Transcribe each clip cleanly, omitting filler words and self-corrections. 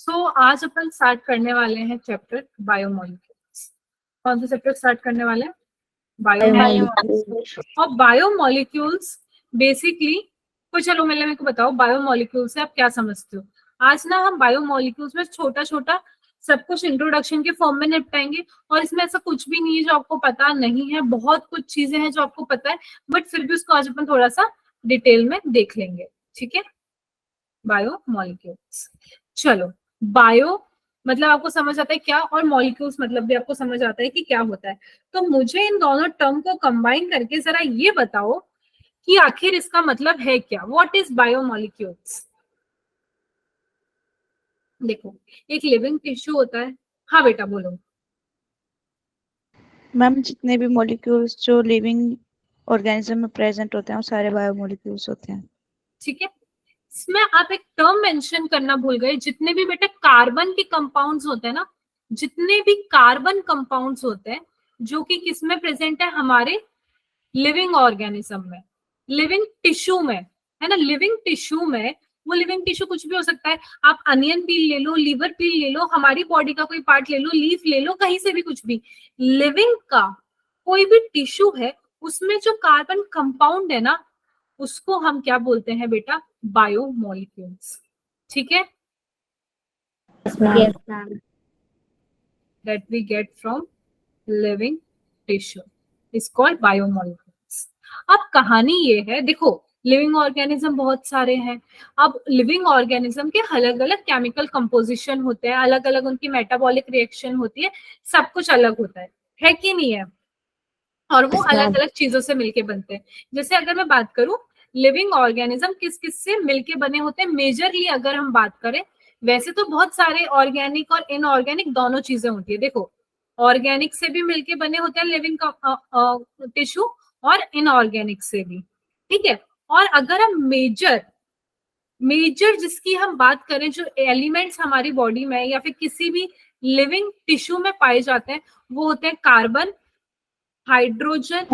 आज अपन स्टार्ट करने वाले हैं चैप्टर बायोमोलिक्यूल्स। कौन सा चैप्टर स्टार्ट करने वाले हैं? बायोमोलिक्यूल्स। और बायोमोलिक्यूल्स बेसिकली चलो मेरे को बताओ बायोमोलिक्यूल्स से आप क्या समझते हो। आज ना हम बायोमोलिक्यूल्स में छोटा छोटा सब कुछ इंट्रोडक्शन के फॉर्म में निपटाएंगे, और इसमें ऐसा कुछ भी नहीं है जो आपको पता नहीं है। बहुत कुछ चीजें हैं जो आपको पता है, बट फिर भी उसको आज अपन थोड़ा सा डिटेल में देख लेंगे। ठीक है, बायोमोलिक्यूल्स। चलो, बायो मतलब आपको समझ आता है क्या, और मॉलिक्यूल्स मतलब भी आपको समझ आता है कि क्या होता है। तो मुझे इन दोनों टर्म को कंबाइन करके जरा ये बताओ कि आखिर इसका मतलब है क्या। What is biomolecules? देखो, एक लिविंग टिश्यू होता है। हाँ बेटा बोलो। मैम, जितने भी मॉलिक्यूल्स जो लिविंग ऑर्गेनिज्म में प्रेजेंट होते हैं वो सारे बायोमोलिक्यूल्स होते हैं। ठीक है, इसमें आप एक टर्म मेंशन करना भूल गए। जितने भी बेटा कार्बन के कंपाउंड्स होते हैं ना, जितने भी कार्बन कंपाउंड्स होते हैं जो कि किसमें प्रेजेंट है, हमारे लिविंग ऑर्गेनिज्म में, लिविंग टिश्यू में, है ना। लिविंग टिश्यू में, वो लिविंग टिश्यू कुछ भी हो सकता है। आप अनियन पील ले लो, लीवर पील ले लो, हमारी बॉडी का कोई पार्ट ले लो, लीफ ले लो, कहीं से भी कुछ भी। लिविंग का कोई भी टिश्यू है, उसमें जो कार्बन कंपाउंड है ना, उसको हम क्या बोलते हैं बेटा? बायोमोलिक्यूल्स। ठीक है, that we get from living tissue is called biomolecules. अब कहानी ये है, देखो लिविंग ऑर्गेनिज्म बहुत सारे हैं। अब लिविंग ऑर्गेनिज्म के अलग अलग केमिकल कंपोजिशन होते हैं, अलग अलग उनकी मेटाबॉलिक रिएक्शन होती है, सब कुछ अलग होता है कि नहीं है? और वो अलग अलग चीजों से मिलके बनते हैं। जैसे अगर मैं बात करूं, लिविंग ऑर्गेनिज्म किस किस से मिलके बने होते हैं मेजरली अगर हम बात करें, वैसे तो बहुत सारे ऑर्गेनिक और इनऑर्गेनिक दोनों चीजें होती है। देखो, ऑर्गेनिक से भी मिलके बने होते हैं लिविंग टिश्यू, और इनऑर्गेनिक से भी। ठीक है, और अगर हम मेजर मेजर जिसकी हम बात करें, जो एलिमेंट्स हमारी बॉडी में या फिर किसी भी लिविंग टिश्यू में पाए जाते हैं, वो होते हैं कार्बन, हाइड्रोजन,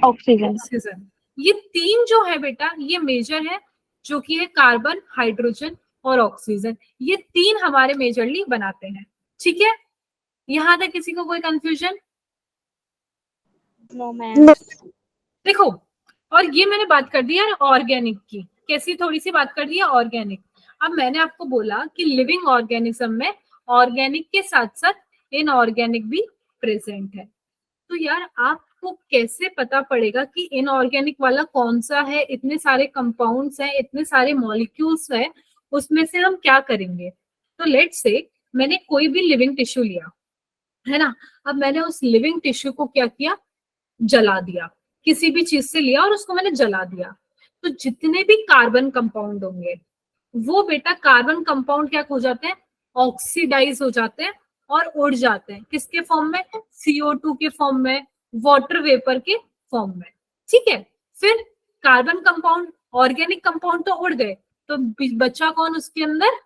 ऑक्सीजन। ये तीन जो है बेटा, ये मेजर है, जो कि है कार्बन, हाइड्रोजन और ऑक्सीजन। ये तीन हमारे मेजरली बनाते हैं। ठीक है, यहां तक किसी को कोई कंफ्यूजन? No ma'am. देखो, और ये मैंने बात कर दी यार ऑर्गेनिक की, कैसी थोड़ी सी बात कर दी है ऑर्गेनिक। अब मैंने आपको बोला कि लिविंग ऑर्गेनिज्म में ऑर्गेनिक के साथ साथ इनऑर्गेनिक भी प्रेजेंट है। तो यार आपको कैसे पता पड़ेगा कि इनऑर्गेनिक वाला कौन सा है? इतने सारे कंपाउंड्स हैं, इतने सारे मॉलिक्यूल्स हैं, उसमें से हम क्या करेंगे? तो लेट्स से मैंने कोई भी लिविंग टिश्यू लिया, है ना। अब मैंने उस लिविंग टिश्यू को क्या किया? जला दिया। किसी भी चीज से लिया और उसको मैंने जला दिया। तो जितने भी कार्बन कंपाउंड होंगे, वो बेटा कार्बन कंपाउंड क्या हो जाते हैं? ऑक्सीडाइज हो जाते हैं और उड़ जाते हैं। किसके फॉर्म में? CO2 के फॉर्म में, वाटर वेपर के फॉर्म में। ठीक है, फिर कार्बन कंपाउंड, ऑर्गेनिक कंपाउंड तो उड़ गए, तो बचा कौन उसके अंदर?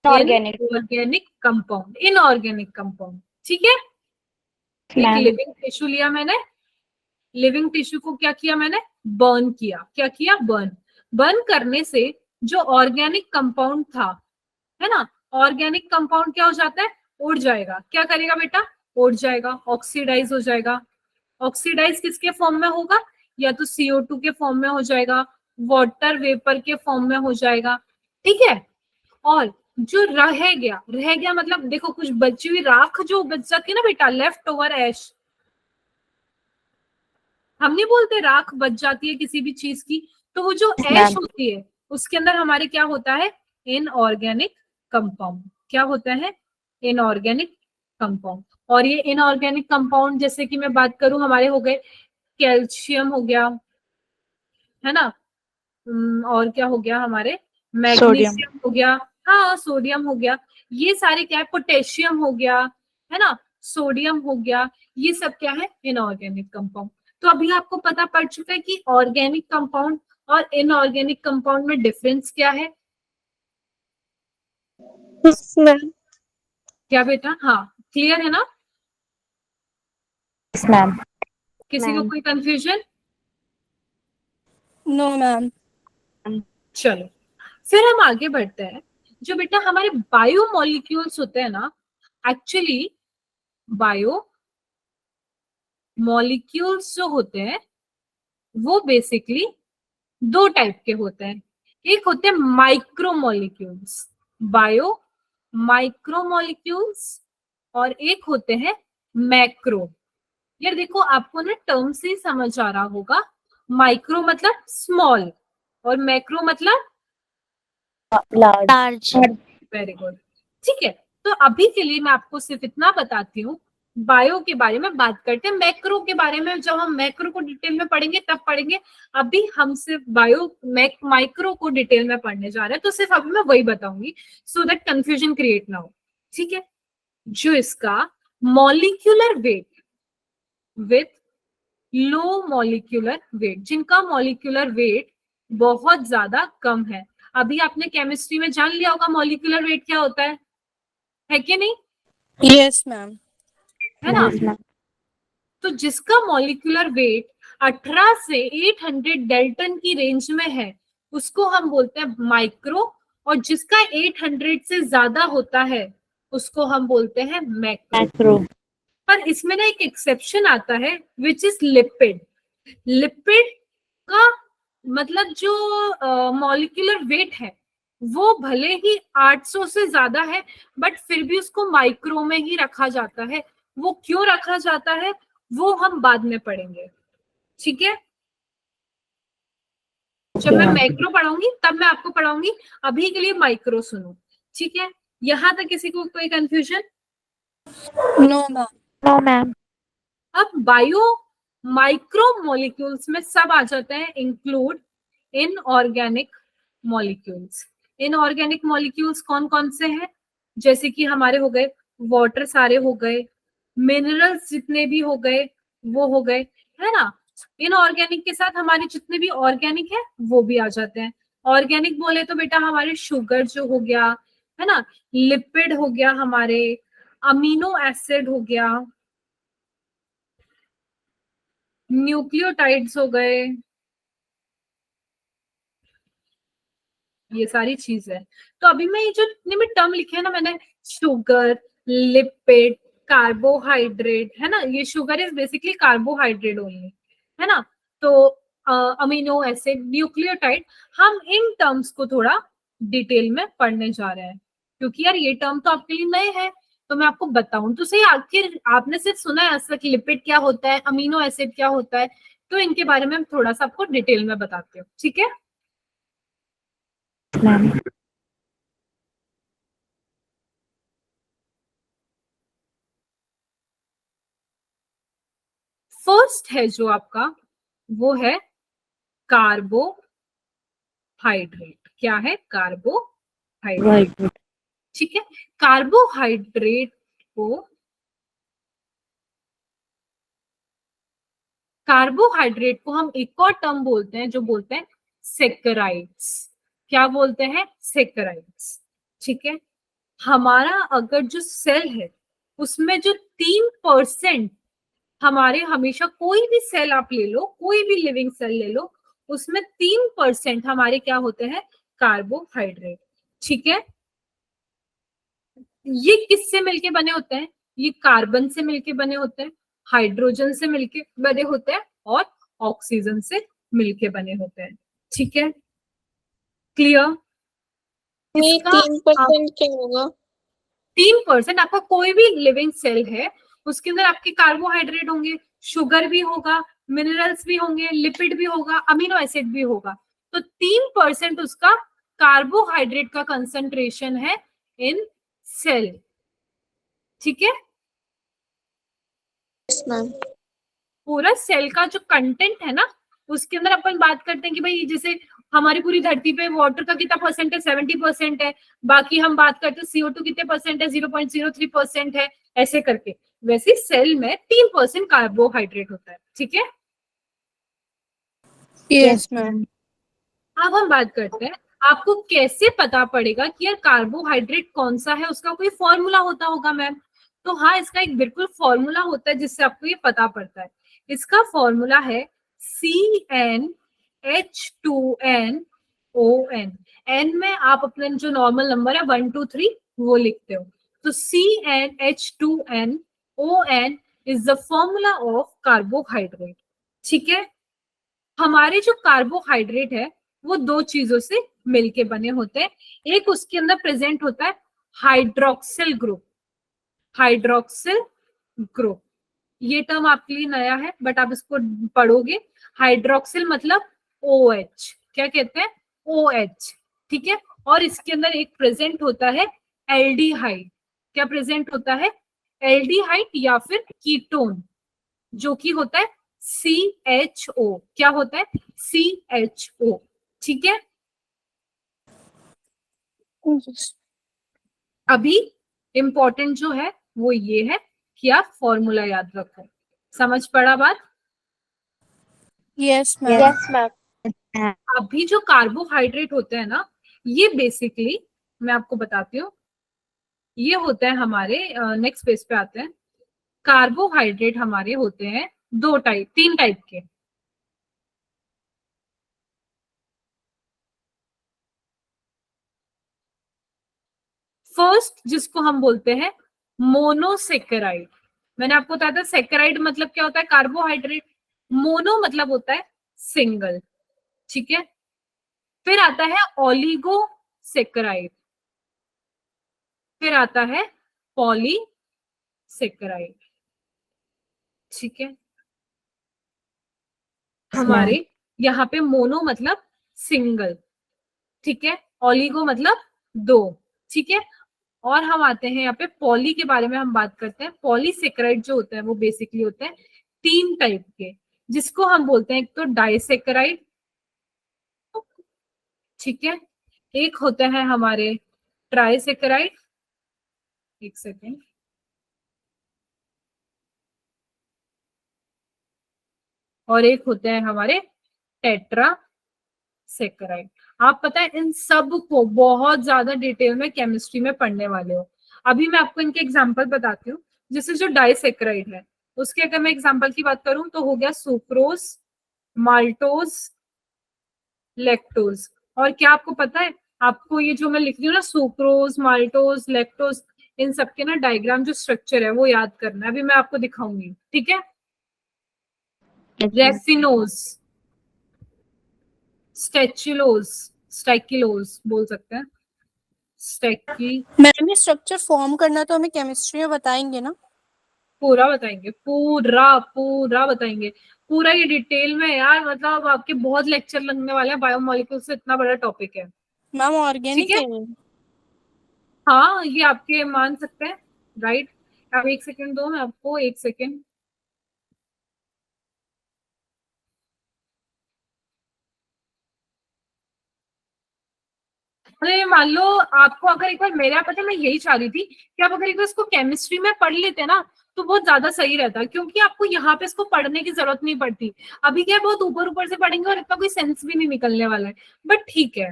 Inorganic compound, inorganic compound. ठीक है, एक लिविंग टिश्यू लिया मैंने, लिविंग टिश्यू को क्या किया मैंने? बर्न किया। क्या किया? बर्न। बर्न करने से जो ऑर्गेनिक कंपाउंड था, है ना, ऑर्गेनिक कंपाउंड क्या हो जाता है? उड़ जाएगा। क्या करेगा बेटा? उड़ जाएगा, ऑक्सीडाइज हो जाएगा। ऑक्सीडाइज किसके फॉर्म में होगा? या तो CO2 के फॉर्म में हो जाएगा, वाटर वेपर के फॉर्म में हो जाएगा। ठीक है, और जो रह गया मतलब देखो, कुछ बची हुई राख जो बच जाती है ना बेटा, लेफ्ट ओवर एश, हम नहीं बोलते राख बच जाती है किसी भी चीज की, तो वो जो ऐश होती है उसके अंदर हमारे क्या होता है? Inorganic compound. क्या होता है? Inorganic compound. और ये इनऑर्गेनिक कंपाउंड जैसे कि मैं बात करूं, हमारे हो गए कैल्शियम हो गया, है ना, और क्या हो गया हमारे? मैग्नीशियम हो गया, हाँ सोडियम हो गया, ये सारे क्या है? पोटेशियम हो गया, है ना, सोडियम हो गया, ये सब क्या है? Inorganic compound. तो अभी आपको पता पड़ चुका है कि ऑर्गेनिक कंपाउंड और इनऑर्गेनिक कंपाउंड में डिफरेंस क्या है। क्या बेटा? हाँ, क्लियर है ना? मैम। किसी को कोई कंफ्यूजन? No ma'am. चलो, फिर हम आगे बढ़ते हैं। जो बेटा हमारे बायोमोलिक्यूल्स होते हैं ना, एक्चुअली बायो मॉलिक्यूल्स जो होते हैं वो बेसिकली दो टाइप के होते हैं। एक होते हैं माइक्रोमोलिक्यूल्स, बायो माइक्रोमोलिक्यूल्स, और एक होते हैं मैक्रो। यार देखो आपको ना टर्म से ही समझ आ रहा होगा, माइक्रो मतलब स्मॉल और मैक्रो मतलब लार्ज। Very good. ठीक है, तो अभी के लिए मैं आपको सिर्फ इतना बताती हूँ, बायो के बारे में बात करते हैं, मैक्रो के बारे में जब हम मैक्रो को डिटेल में पढ़ेंगे तब पढ़ेंगे। अभी हम सिर्फ माइक्रो को डिटेल में पढ़ने जा रहे हैं, तो सिर्फ अभी मैं वही बताऊंगी सो दैट कंफ्यूजन क्रिएट ना हो। ठीक है, जो इसका molecular weight with low molecular weight, जिनका मॉलिक्यूलर वेट बहुत ज्यादा कम है। अभी आपने केमिस्ट्री में जान लिया होगा मॉलिक्यूलर वेट क्या होता है कि नहीं? Yes ma'am. है ना? तो जिसका मॉलिक्यूलर वेट 18 से 800 डेल्टन की रेंज में है उसको हम बोलते हैं माइक्रो, और जिसका 800 से ज्यादा होता है उसको हम बोलते हैं मैक्रो। पर इसमें ना एक एक्सेप्शन आता है विच इज लिपिड। लिपिड का मतलब जो मॉलिक्यूलर वेट है वो भले ही 800 से ज्यादा है बट फिर भी उसको माइक्रो में ही रखा जाता है। वो क्यों रखा जाता है वो हम बाद में पढ़ेंगे। ठीक है, जब मैं मैक्रो पढ़ाऊंगी तब मैं आपको पढ़ाऊंगी, अभी के लिए माइक्रो सुनो। ठीक है, यहां तक किसी को कोई confusion? No ma'am. No ma'am. अब बायो माइक्रो मॉलिक्यूल्स में सब आ जाते हैं, include inorganic molecules. Inorganic molecules कौन कौन से हैं? जैसे कि हमारे हो गए वाटर, सारे हो गए, मिनरल्स जितने भी हो गए वो हो गए, है ना? इनऑर्गेनिक के साथ हमारे जितने भी ऑर्गेनिक है वो भी आ जाते हैं। ऑर्गेनिक बोले तो बेटा हमारे शुगर जो हो गया, है ना, लिपिड हो गया, हमारे अमीनो एसिड हो गया, न्यूक्लियोटाइड्स हो गए, ये सारी चीज है। तो अभी मैं ये जो इतने में टर्म लिखे हैं ना मैंने, शुगर, लिपिड, कार्बोहाइड्रेट, है ना, ये sugar is basically carbohydrate only, है ना, तो अमीनो एसिड, न्यूक्लियोटाइड, हम इन टर्म्स को थोड़ा डिटेल में पढ़ने जा रहे हैं क्योंकि यार ये टर्म तो आपके लिए नए हैं। तो मैं आपको बताऊं तो सही, आखिर आपने सिर्फ सुना है आज तक लिपिड क्या होता है, अमीनो एसिड क्या होता है, तो इनके बारे में थोड़ा सा आपको डिटेल में बताती हूँ। ठीक है, मैम। फर्स्ट है जो आपका वो है कार्बोहाइड्रेट। क्या है? कार्बोहाइड्रेट। ठीक है, कार्बोहाइड्रेट को कार्बोहाइड्रेट को हम एक और टर्म बोलते हैं जो बोलते हैं सेकेराइड्स। क्या बोलते हैं? सेकेराइड्स। ठीक है, हमारा अगर जो सेल है उसमें जो 3% हमारे, हमेशा कोई भी सेल आप ले लो, कोई भी लिविंग सेल ले लो, उसमें 3% हमारे क्या होते हैं? कार्बोहाइड्रेट। ठीक है, ये किससे मिलके बने होते हैं? ये कार्बन से मिलके बने होते हैं, हाइड्रोजन से मिलके बने होते हैं और ऑक्सीजन से मिलके बने होते हैं। ठीक है, क्लियर? ये इसका 3% क्या होगा? 3% आपका कोई भी लिविंग सेल है उसके अंदर आपके कार्बोहाइड्रेट होंगे, शुगर भी होगा, मिनरल्स भी होंगे, लिपिड भी होगा, अमीनो एसिड भी होगा। तो 3% उसका कार्बोहाइड्रेट का कंसंट्रेशन है इन सेल। ठीक है, यस मैम। पूरा सेल का जो कंटेंट है ना उसके अंदर अपन बात करते हैं कि भाई जैसे हमारी पूरी धरती पे वाटर का कितना परसेंट है? 70% है। बाकी हम बात करते हैं CO2 कितने परसेंट है? 0.03% है, ऐसे करके। वैसे सेल में 3% कार्बोहाइड्रेट होता है। ठीक है, यस मैम। अब हम बात करते हैं आपको कैसे पता पड़ेगा कि यार कार्बोहाइड्रेट कौन सा है, उसका कोई फॉर्मूला होता होगा मैम? तो हाँ, इसका एक बिल्कुल फॉर्मूला होता है जिससे आपको ये पता पड़ता है। इसका फॉर्मूला है CnH2n ON। N में आप अपने जो नॉर्मल नंबर है 1 2 3 वो लिखते हो। तो CnH2n ON is the formula of carbohydrate. ठीक है, हमारे जो कार्बोहाइड्रेट है वो दो चीजों से मिलके बने होते हैं। एक उसके अंदर प्रेजेंट होता है हाइड्रोक्सिल ग्रुप। हाइड्रोक्सिल ग्रुप ये टर्म आपके लिए नया है बट आप इसको पढ़ोगे। हाइड्रोक्सिल मतलब OH, क्या कहते हैं, OH। ठीक है, और इसके अंदर एक प्रेजेंट होता है एल्डिहाइड। क्या प्रेजेंट होता है, एल्डिहाइड या फिर कीटोन, जो कि होता है CHO। क्या होता है, CHO। ठीक है, Yes. अभी इंपॉर्टेंट जो है वो ये है कि आप फॉर्मूला याद रखो। समझ पड़ा बात। Yes, ma'am. Yes, ma'am. अभी जो कार्बोहाइड्रेट होते हैं ना, ये बेसिकली मैं आपको बताती हूँ, ये होते हैं हमारे, नेक्स्ट पेज पे आते हैं। कार्बोहाइड्रेट हमारे होते हैं दो टाइप, तीन टाइप के। फर्स्ट जिसको हम बोलते हैं मोनोसेकेराइड। मैंने आपको बताया था सेकेराइड मतलब क्या होता है, कार्बोहाइड्रेट। मोनो मतलब होता है सिंगल। ठीक है, फिर आता है ओलिगोसेकेराइड, फिर आता है पॉलीसेकेराइड। ठीक है, हमारे यहाँ पे मोनो मतलब सिंगल, ठीक है, ओलिगो मतलब दो। ठीक है, और हम आते हैं यहाँ पे पॉली के बारे में हम बात करते हैं। पॉलीसेकेराइड जो होते हैं वो बेसिकली होते हैं तीन टाइप के, जिसको हम बोलते हैं एक तो डाइसेकेराइड। ठीक है, एक होते हैं हमारे ट्राइसेकेराइड। एक सेकेंड, और एक होते हैं हमारे टेट्रा सेकेराइड। आप पता है इन सब को बहुत ज्यादा डिटेल में केमिस्ट्री में पढ़ने वाले हो। अभी मैं आपको इनके एग्जांपल बताती हूँ। जैसे जो डाइसेकेराइड है उसके अगर मैं एग्जांपल की बात करूं तो हो गया सुक्रोज, माल्टोज, लैक्टोज। और क्या आपको पता है, आपको ये जो मैं लिख रही हूँ ना, सुक्रोज, माल्टोज, लैक्टोज, इन सबके ना डायग्राम जो स्ट्रक्चर है वो याद करना है। अभी मैं आपको दिखाऊंगी। ठीक है, रेफिनोज, स्टेचुलोज, स्टाइकिलोज बोल सकते हैं, स्टेकी, मैम, ये स्ट्रक्चर फॉर्म करना तो हमें केमिस्ट्री में बताएंगे ना? पूरा बताएंगे, पूरा पूरा बताएंगे, पूरा ये डिटेल में यार। मतलब आपके बहुत लेक्चर लगने वाले हैं, बायोमोलिक्यूल से इतना बड़ा टॉपिक है। मैम, ठीक ऑर्गेनिक है, है। हाँ ये आपके मान सकते हैं, राइट। अब एक सेकंड दो, मैं आपको एक सेकंड। अरे मान लो आपको अगर एक बार, मेरा पता है मैं यही चाह रही थी कि आप अगर एक बार इसको केमिस्ट्री में पढ़ लेते ना तो बहुत ज्यादा सही रहता, क्योंकि आपको यहाँ पे इसको पढ़ने की जरूरत नहीं पड़ती। अभी क्या है, बहुत ऊपर ऊपर से पढ़ेंगे और इतना कोई सेंस भी नहीं निकलने वाला है। बट ठीक है,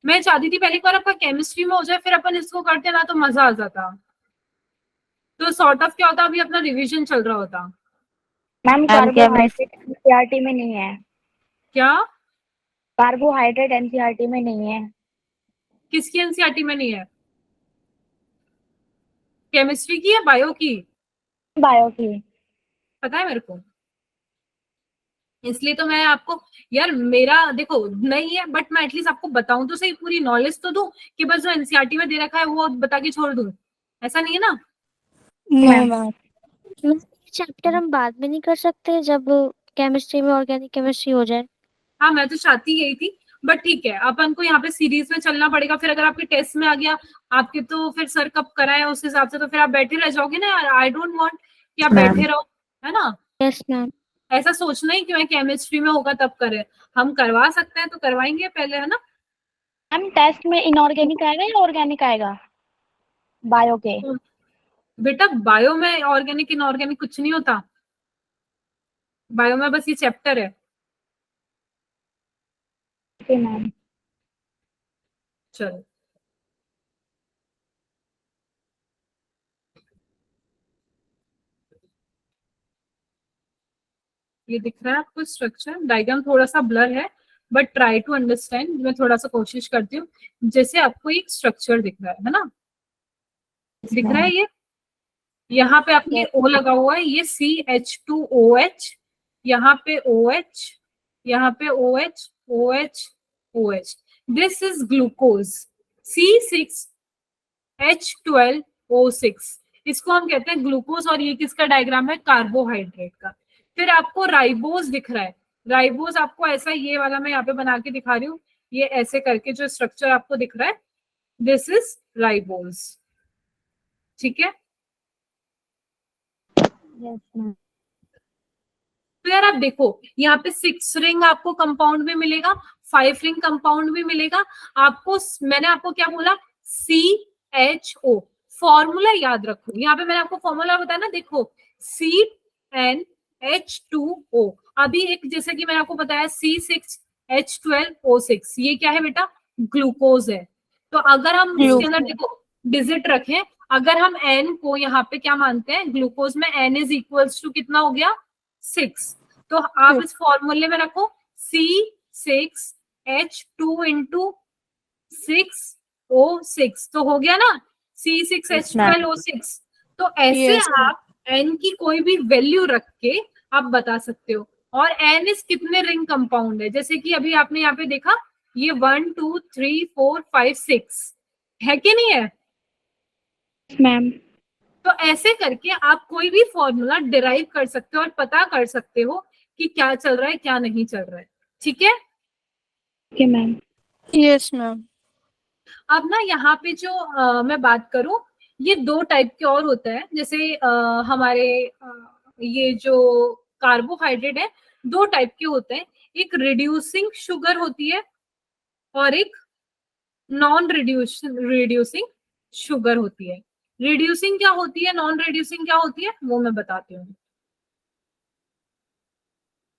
मैं चाहती थी पहली बार आपका केमिस्ट्री में हो जाए, फिर अपन इसको करते ना तो मजा आ जाता। तो सॉर्ट ऑफ क्या होता, अभी अपना रिविजन चल रहा होता। मैम कार्बोहाइड्रेट एनसीईआरटी में नहीं है। क्या, कार्बोहाइड्रेट एनसीईआरटी में नहीं है। किसकी एनसीईआरटी में नहीं है, केमिस्ट्री की या बायो की? बायो की। पता है मेरे को, इसलिए तो मैं आपको, यार मेरा देखो नहीं है बट मैं एटलीस्ट आपको बताऊं तो सही, पूरी नॉलेज तो दूं, कि बस जो एनसीईआरटी में दे रखा है वो बता के छोड़ दूं, ऐसा नहीं है ना। No ma'am ma'am. चैप्टर हम बाद में नहीं कर सकते जब केमिस्ट्री में ऑर्गेनिक केमिस्ट्री हो जाए? हाँ मैं तो चाहती यही थी, बट ठीक है अपन को यहाँ पे सीरीज में चलना पड़ेगा। फिर अगर आपके टेस्ट में आ गया आपके, तो फिर सर कब कराए उस हिसाब से तो फिर आप बैठे रह जाओगे ना यार। आई डोंट वांट कि आप मैम बैठे रहो, है ना। Yes ma'am. ऐसा सोचना ही क्यों है, केमिस्ट्री में होगा तब करें। हम करवा सकते हैं तो करवाएंगे पहले, है ना। मैम टेस्ट में इनऑर्गेनिक आएगा या ऑर्गेनिक आएगा बायो के? बेटा बायो में ऑर्गेनिक इनऑर्गेनिक कुछ नहीं होता, बायो में बस ये चैप्टर है। Okay ma'am. चलो, ये दिख रहा है आपको स्ट्रक्चर डायग्राम, थोड़ा सा ब्लर है बट ट्राई टू अंडरस्टैंड, मैं थोड़ा सा कोशिश करती हूँ। जैसे आपको एक स्ट्रक्चर दिख रहा है ना, दिख रहा है ये, यहाँ पे आपके O लगा हुआ है, ये CH2OH, यहाँ पे OH, यहाँ पे OH, OH, OH, this is glucose C6H12O6, इसको हम कहते हैं ग्लूकोज, और ये किसका डायग्राम है, कार्बोहाइड्रेट का। फिर आपको राइबोज दिख रहा है, राइबोज आपको ऐसा, ये वाला मैं यहाँ पे बना के दिखा रही हूँ, ये ऐसे करके जो स्ट्रक्चर आपको दिख रहा है, दिस इज राइबोज, ठीक है। Yes ma'am. तो यार आप देखो, यहाँ पे 6 रिंग आपको कंपाउंड में मिलेगा, 5 रिंग कंपाउंड भी मिलेगा आपको। मैंने आपको क्या बोला, CHO, फॉर्मूला याद रखो, यहाँ पे मैंने आपको फॉर्मूला बताया ना, देखो CnH2O, अभी एक जैसे कि मैंने आपको बताया C6H12O6, ये क्या है बेटा, ग्लूकोज है। तो अगर हम इसके अंदर देखो डिजिट रखें, अगर हम N को यहाँ पे क्या मानते हैं, ग्लूकोज में N इज इक्वल्स टू कितना हो गया, 6, तो आप इस फॉर्मूले में रखो C6H2 इंटू 6O6, तो हो गया ना C6H12O6। तो ऐसे आप N की कोई भी वैल्यू रख के आप बता सकते हो। और N इस कितने रिंग कंपाउंड है, जैसे कि अभी आपने यहाँ पे देखा, ये 1 2 3 4 5 6 है कि नहीं है मैम। तो ऐसे करके आप कोई भी फॉर्मूला डिराइव कर सकते हो और पता कर सकते हो कि क्या चल रहा है क्या नहीं चल रहा है, ठीक है। Okay ma'am. Yes ma'am. अब ना यहाँ पे जो मैं बात करूं, ये 2 टाइप के और होता है, जैसे हमारे ये जो कार्बोहाइड्रेट है 2 टाइप के होते हैं, एक रिड्यूसिंग शुगर होती है और एक नॉन रिड्यूसिंग शुगर होती है। रिड्यूसिंग क्या होती है, नॉन रिड्यूसिंग क्या होती है, वो मैं बताती हूँ।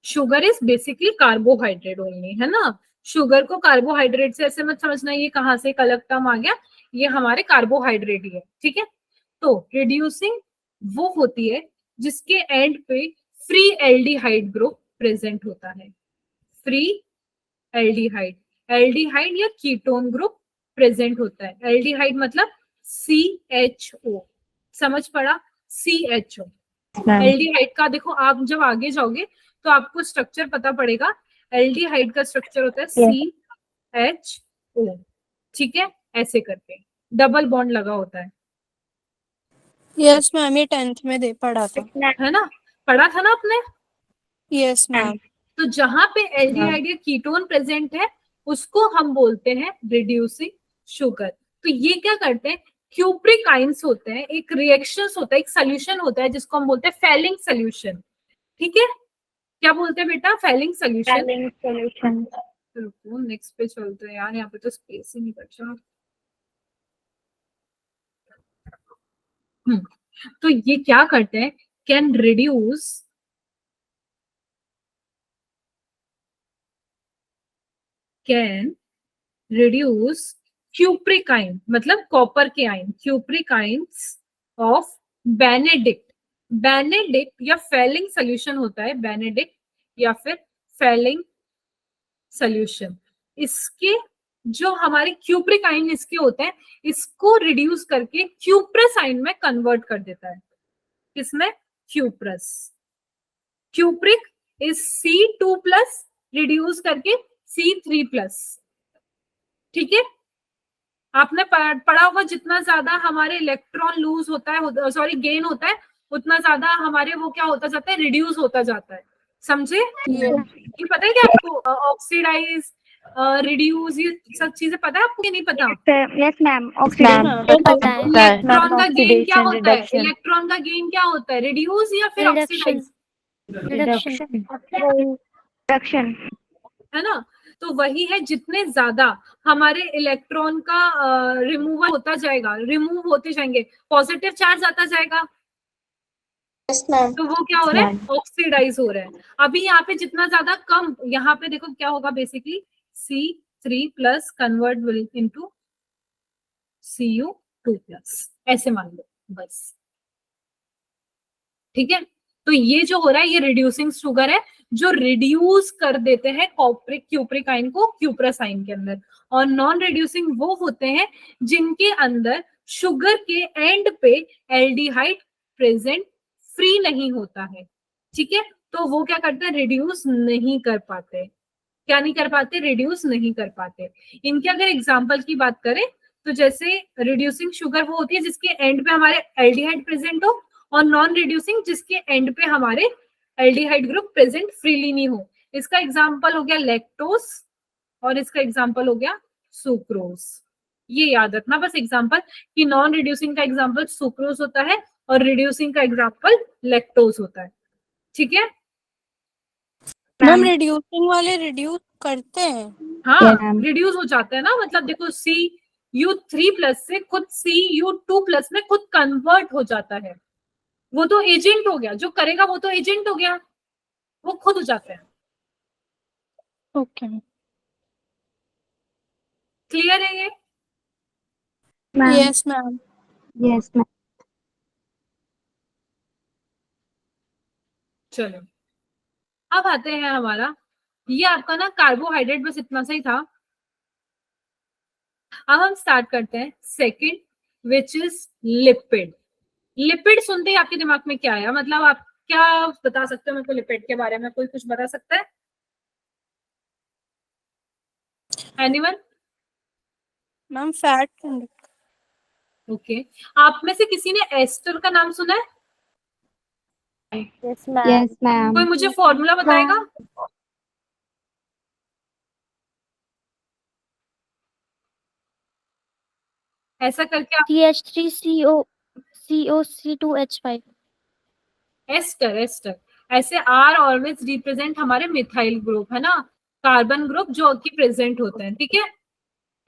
Sugar is basically carbohydrate only, है ना। शुगर को कार्बोहाइड्रेट से ऐसे मत समझना ये कहाँ से एक अलग टर्म आ गया, ये हमारे कार्बोहाइड्रेट ही है, ठीक है। तो रिड्यूसिंग वो होती है जिसके एंड पे फ्री एल्डिहाइड ग्रुप प्रेजेंट होता है, फ्री एल्डिहाइड, एल्डिहाइड या कीटोन ग्रुप प्रेजेंट होता है। एल्डिहाइड मतलब CHO, समझ पड़ा, CHO। एल्डिहाइड का देखो, आप जब आगे जाओगे तो आपको स्ट्रक्चर पता पड़ेगा, एल्डिहाइड का स्ट्रक्चर होता है CHO, ठीक है, ऐसे करके डबल बॉन्ड लगा होता है। यस मैम, ये 10th में दे पढ़ा था। है ना, पढ़ा था ना आपने। Yes ma'am. तो जहां पे एल्डिहाइड या कीटोन प्रेजेंट है उसको हम बोलते हैं रिड्यूसिंग शुगर। तो ये क्या करते हैं, क्यूप्रिकाइंस होते हैं, एक रिएक्शंस होता है, एक सोल्यूशन होता है जिसको हम बोलते हैं फेलिंग सोल्यूशन, ठीक है। क्या बोलते हैं बेटा, फेलिंग सोल्यूशन। रुको नेक्स्ट पे चलते हैं यार, यहाँ पे तो स्पेस ही नहीं बचा। तो ये क्या करते हैं, कैन रिड्यूस क्यूप्रिकाइन, मतलब कॉपर के आयन, क्यूप्रिकाइंस ऑफ बेनेडिक्ट। बेनेडिक्ट या फेलिंग सोल्यूशन होता है, बेनेडिक्ट या फिर फेलिंग सोल्यूशन। इसके जो हमारे क्यूप्रिकाइन इसके होते हैं, इसको रिड्यूस करके क्यूप्रस आयन में कन्वर्ट कर देता है। किसमें, cuprous. Cupric is C2+ reduce करके C3+, ठीक है। आपने पढ़ा होगा, जितना ज्यादा हमारे इलेक्ट्रॉन लूज होता है, सॉरी गेन होता है, उतना ज्यादा हमारे वो क्या होता जाता है, रिड्यूस होता जाता है, समझे। ये पता है क्या आपको, ऑक्सीडाइज, रिड्यूस, ये सब चीजें पता है आपको कि नहीं पता। Yes ma'am. पता है। इलेक्ट्रॉन का गेन क्या होता है, इलेक्ट्रॉन का गेन क्या होता है, रिड्यूस या फिर रिडक्शन, ऑक्सीडाइज, रिडक्शन, है ना। तो वही है, जितने ज्यादा हमारे इलेक्ट्रॉन का रिमूवल होता जाएगा, रिमूव होते जाएंगे, पॉजिटिव चार्ज आता जाएगा, तो वो क्या हो रहा है, ऑक्सीडाइज हो रहा है। अभी यहाँ पे जितना ज्यादा कम, यहाँ पे देखो क्या होगा, basically C3+ convert will into Cu2+, ऐसे मान लो बस, ठीक है। तो ये जो हो रहा है ये रिड्यूसिंग शुगर है, जो रिड्यूस कर देते हैं क्यूप्रिकाइन को क्यूप्रासाइन के अंदर। और नॉन रिड्यूसिंग वो होते हैं जिनके अंदर शुगर के एंड पे एल्डिहाइड प्रेजेंट फ्री नहीं होता है, ठीक है। तो वो क्या करते हैं, रिड्यूस नहीं कर पाते। क्या नहीं कर पाते, रिड्यूस नहीं कर पाते। इनके अगर एग्जाम्पल की बात करें तो जैसे रिड्यूसिंग शुगर वो होती है जिसके एंड पे हमारे एल्डिहाइड प्रेजेंट हो, और नॉन रिड्यूसिंग जिसके एंड पे हमारे एल्डिहाइड ग्रुप प्रेजेंट फ्रीली नहीं हो। इसका एग्जाम्पल हो गया लैक्टोस और इसका एग्जाम्पल हो गया सुक्रोज। ये याद रखना बस एग्जाम्पल, कि नॉन रिड्यूसिंग का एग्जाम्पल सुक्रोज होता है और रिड्यूसिंग का एग्जाम्पल लैक्टोज होता है, ठीक है। मैम रिड्यूसिंग वाले रिड्यूस करते हैं। हाँ रिड्यूस हो जाता है ना, मतलब देखो CU3+ से खुद CU2+ में खुद कन्वर्ट हो जाता है। वो तो एजेंट हो गया, जो करेगा वो तो एजेंट हो गया, वो खुद हो जाता है। ओके क्लियर है ये? Yes ma'am. Yes ma'am. चलो अब आते हैं हमारा, ये आपका ना कार्बोहाइड्रेट बस इतना सा ही था। अब हम स्टार्ट करते हैं second, which is lipid. Lipid सुनते ही आपके दिमाग में क्या आया, मतलब आप क्या बता सकते हो मेरे को लिपिड के बारे में, कोई कुछ बता सकता है? एनीवन? Ma'am fat. ओके, आप में से किसी ने एस्टर का नाम सुना है? Yes ma'am. मैम। कोई मुझे फॉर्मूला बताएगा? ऐसा करके आप CH3CO CO C2H5। Ester, ester ऐसे आर ऑलवेज रिप्रेजेंट हमारे मिथाइल ग्रुप है ना, कार्बन ग्रुप जो कि प्रेजेंट होते हैं, ठीक है।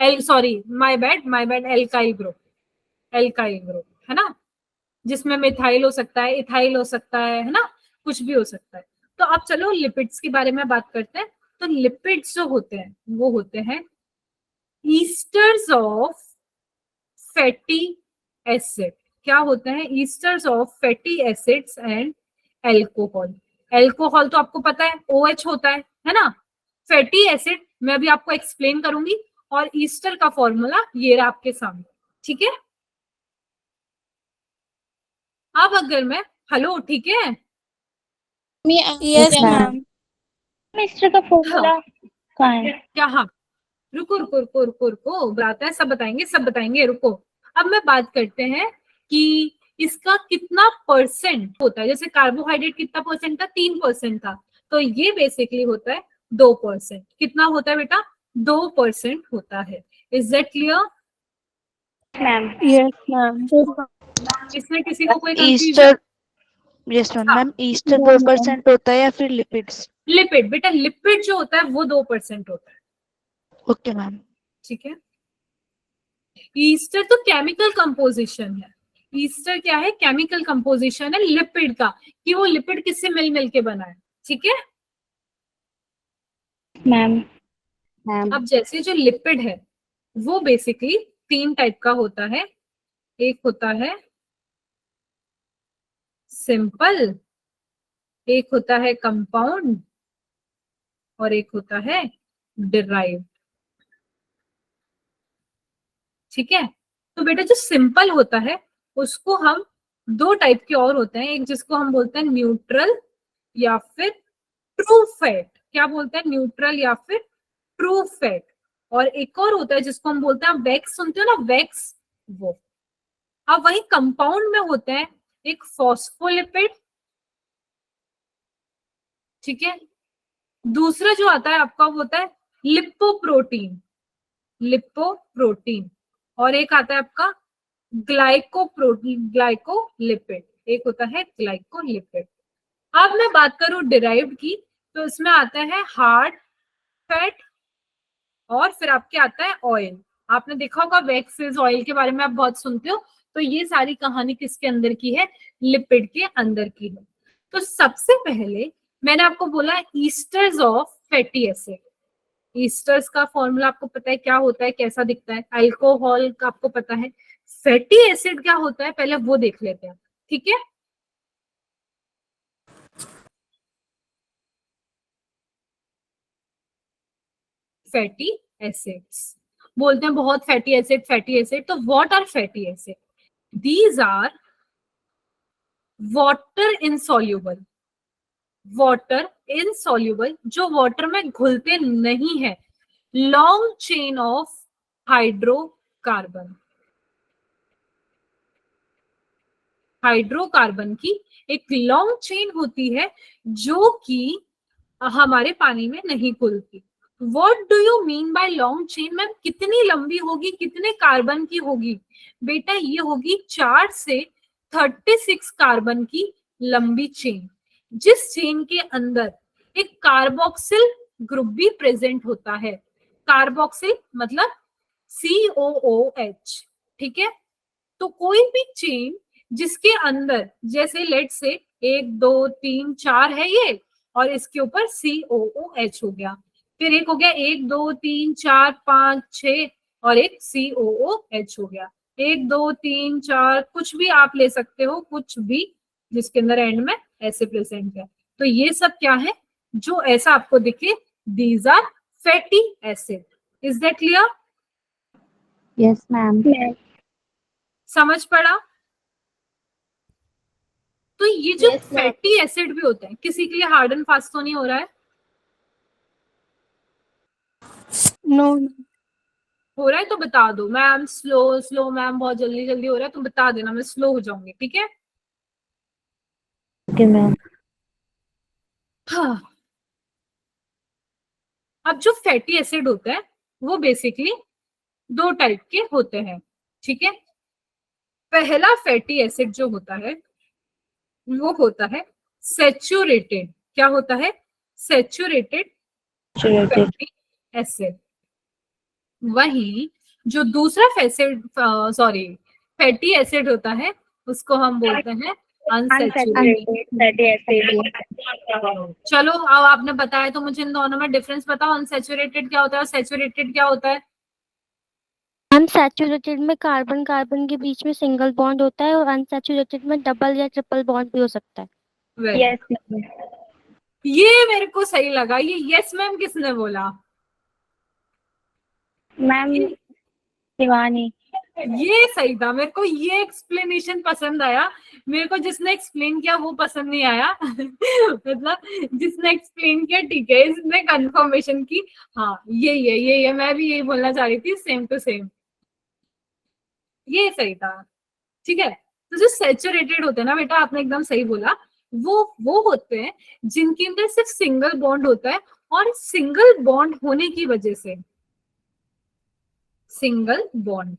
L sorry my bad alkyl group, alkyl group है ना, जिसमें मिथाइल हो सकता है, इथाइल हो सकता है ना, कुछ भी हो सकता है। तो अब चलो लिपिड्स के बारे में बात करते हैं। तो लिपिड्स जो होते हैं वो होते हैं ईस्टर्स ऑफ फैटी एसिड। क्या होते हैं? Esters of fatty acids and alcohol. Alcohol तो आपको पता है OH होता है ना। फैटी एसिड मैं अभी आपको एक्सप्लेन करूंगी, और ईस्टर का फॉर्मूला ये रहा आपके सामने, ठीक है। अब अगर मैं हेलो, ठीक है यस मैम। मिस्टर का फॉर्मूला हाँ, कहाँ है? क्या? हाँ रुको रुको रुको रुको रुको, बताते हैं, सब बताएंगे, रुको। अब मैं बात करते हैं कि इसका कितना परसेंट होता है। जैसे कार्बोहाइड्रेट कितना परसेंट था? 3% था। तो ये बेसिकली होता है 2%। कितना होता है बेटा? 2% होता है। Is that clear? Ma'am. Yes ma'am. इसमें किसी को कोई कंफ्यूजन? Easter, yes ma'am. हाँ, मैम ईस्टर 2% होता है या फिर लिपिड्स? लिपिड बेटा, लिपिड जो होता है वो 2% होता है, ओके मैम। ठीक है। ईस्टर तो केमिकल कंपोजिशन है। ईस्टर क्या है? केमिकल कंपोजिशन है लिपिड का, कि वो लिपिड किससे मिल मिल के बना है, ठीक है। मैम। मैम। अब जैसे जो लिपिड है वो बेसिकली 3 टाइप का होता है। एक होता है सिंपल, एक होता है कंपाउंड, और एक होता है डिराइव्ड, ठीक है। तो बेटा जो सिंपल होता है उसको हम 2 टाइप के और होते हैं, एक जिसको हम बोलते हैं न्यूट्रल या फिर ट्रू फैट। क्या बोलते हैं? न्यूट्रल या फिर ट्रू फैट। और एक और होता है जिसको हम बोलते हैं, वैक्स सुनते हो ना, वैक्स, वो। अब वही कंपाउंड में होते हैं एक फॉस्फोलिपिड, ठीक है। दूसरा जो आता है आपका वो होता है लिपोप्रोटीन, लिपोप्रोटीन। और एक आता है आपका ग्लाइकोप्रोटीन, ग्लाइकोलिपिड, एक होता है ग्लाइकोलिपिड। अब मैं बात करूं डिराइव्ड की, तो इसमें आता है हार्ड फैट, और फिर आपके आता है ऑयल। आपने देखा होगा वैक्सेस ऑयल के बारे में आप बहुत सुनते हो। तो ये सारी कहानी किसके अंदर की है? लिपिड के अंदर की है। तो सबसे पहले मैंने आपको बोला esters of fatty acid. Esters का फॉर्मूला आपको पता है क्या होता है, कैसा दिखता है? अल्कोहल का आपको पता है। फैटी एसिड क्या होता है पहले वो देख लेते हैं, ठीक है। Fatty acids. बोलते हैं बहुत फैटी एसिड, तो what are fatty acid? These are water insoluble, जो वाटर में घुलते नहीं है, लॉन्ग चेन ऑफ हाइड्रोकार्बन की एक लॉन्ग चेन होती है जो कि हमारे पानी में नहीं घुलती। What do you mean by long chain? Ma'am कितनी लंबी होगी, कितने कार्बन की होगी? बेटा ये होगी 4 से 36 कार्बन की लंबी चेन, जिस चेन के अंदर एक कार्बोक्सिल ग्रुप भी प्रेजेंट होता है। कार्बोक्सिल मतलब COOH, ठीक है। तो कोई भी चेन जिसके अंदर जैसे लेट से 1 2 3 4 है ये, और इसके ऊपर COOH हो गया, फिर एक हो गया 1 2 3 4 5 6 और एक COOH हो गया, 1 2 3 4 कुछ भी आप ले सकते हो, कुछ भी जिसके अंदर एंड में ऐसे प्रेजेंट है। तो ये सब क्या है जो ऐसा आपको दिखे, these are fatty acid. Is that clear? Yes ma'am. समझ पड़ा? तो ये जो Yes, ma'am. फैटी एसिड भी होते हैं, किसी के लिए हार्ड एंड फास्ट तो नहीं हो रहा है? नो हो रहा है तो बता दो। मैम स्लो मैम बहुत जल्दी जल्दी हो रहा है, तो बता देना, मैं स्लो हो जाऊंगी, ठीक है? Okay ma'am. हाँ। अब जो फैटी एसिड होता है वो बेसिकली 2 टाइप के होते हैं, ठीक है। पहला फैटी एसिड जो होता है वो होता है सैचुरेटेड। क्या होता है? Saturated fatty acid. वही जो दूसरा फैटी एसिड होता है उसको हम बोलते हैं अनसैचुरेटेड। चलो अब आपने बताया तो मुझे इन दोनों में डिफरेंस बताओ। अनसैचुरेटेड क्या होता है और सैचुरेटेड क्या होता है? अनसैचुरेटेड में कार्बन कार्बन के बीच में सिंगल बॉन्ड होता है और अनसैचुरेटेड में डबल या ट्रिपल बॉन्ड भी हो सकता है। यस ये मेरे को सही लगा। ये यस मैम किसने बोला? मैम, शिवानी। ये सही था। मेरे को ये एक्सप्लेनेशन पसंद आया। मेरे को जिसने एक्सप्लेन किया वो पसंद नहीं आया। मतलब जिसने एक्सप्लेन किया ठीक है, इसने कंफर्मेशन की हाँ ये मैं भी यही बोलना चाह रही थी, सेम टू सेम। ये सही था, ठीक है। तो जो सैचुरेटेड होते हैं ना बेटा, आपने एकदम सही बोला, वो होते हैं जिनके अंदर सिर्फ सिंगल बॉन्ड होता है, और सिंगल बॉन्ड होने की वजह से सिंगल बॉन्ड।